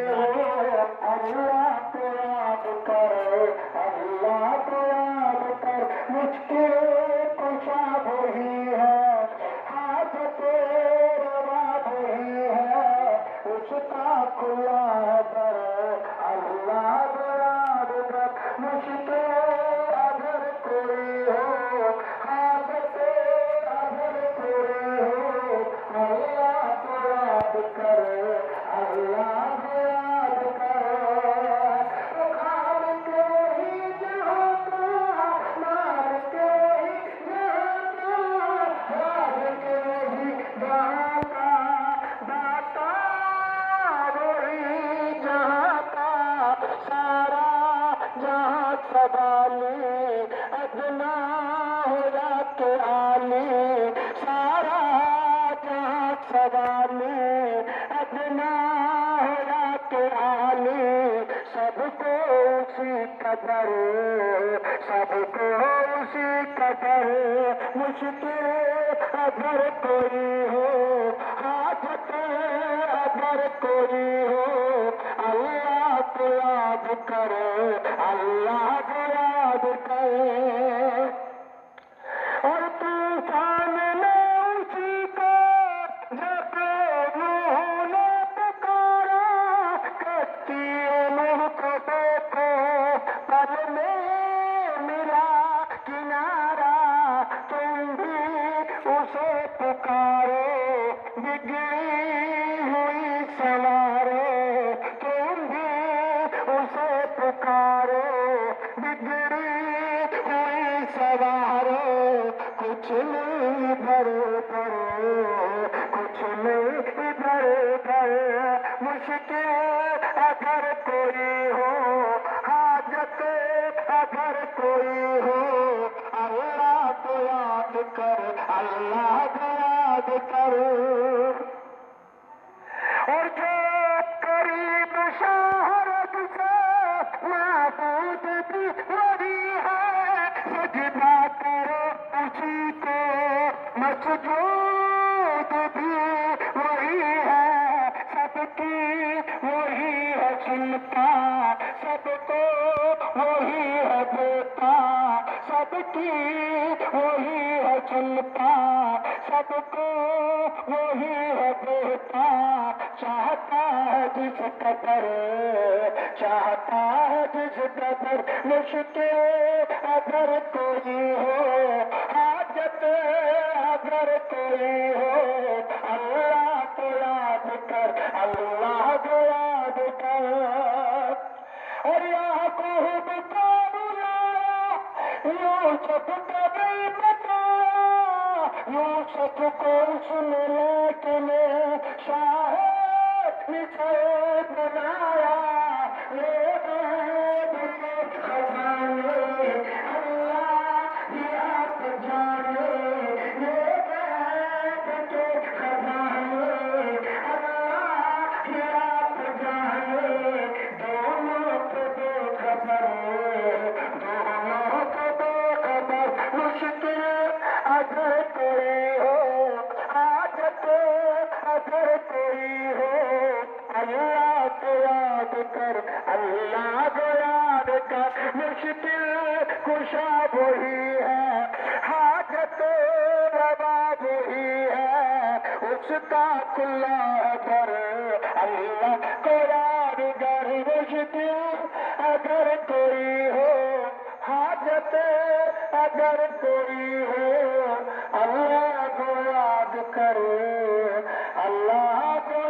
हो अल्लाह को याद कर, अल्लाह को याद कर, मुश्किल कुशा वही है, हाजत रवा वही है, उसका खुला है दर, अल्लाह को याद कर, मुश्किल अगर कोई हो, हाजत अगर कोई हो, अल्लाह को याद कर, अल्लाह को याद कर, तो खालिक ही जहाँ का, मालिक ही जहाँ का, राज़िक़ ही जहाँ का, दाता वही जहाँ का, सारा जहाँ सवाली, अदना हो या के आली, सारा जहाँ सवाली, अदना हो या के आली, सबको उसी कदर, सबको उसी कदर, मुश्किल अगर कोई हो, हाजत अगर कोई हो, अल्लाह को याद कर, अल्लाह को याद कर, और तूफान में उसी को जब नूह ने पुकारा, कश्ती नूह को देखो पल में मिला किनारा, तुम भी उसे पुकारो, बिगड़ी हुई सवारो, तुम भी उसे पुकारो, बिगड़ी हुई सवारो, कुछ नहीं इधर उधर, कुछ नहीं इधर उधर, मुश्किल अगर कोई हो, हाजत अगर कोई हो, अल्लाह को याद कर, अल्लाह को याद कर, और जो करीब शहरत से महबूब भी वही है, सजदा करो उसी को, मसजूद भी वही है, सबकी वही है चिंता, सबको वही है देता, सबकी वही है चिंता, सबको वही है देता, चाहता है जिस कदर, चाहता है जिस कदर, मुश्किल अगर कोई हो, हाजत अगर कोई हो, अल्लाह को याद कर, अल्लाह को याद कर, और याकूब को बुलाया, यूसुफ को भी बताया, यूसुफ को उसने लेकिन शाहिद निश्चय बनाया, ये गैब के खजाने अल्लाह ही आप जाने, ये गैब के खजाने अल्लाह ही आप जाने, दोनों को बेखबर, दोनों को बेखबर, मुश्किल अगर कोई हो, हाजत अगर कोई हो, अल्लाह को याद कर, अल्लाह को याद कर, मुश्किल कुशा वही है, हाजत रवा वही है, उसका खुला है दर, अल्लाह को याद कर, मुश्किल अगर कोई हो, हाजत अगर कोई हो, अल्लाह को याद कर, अल्लाह को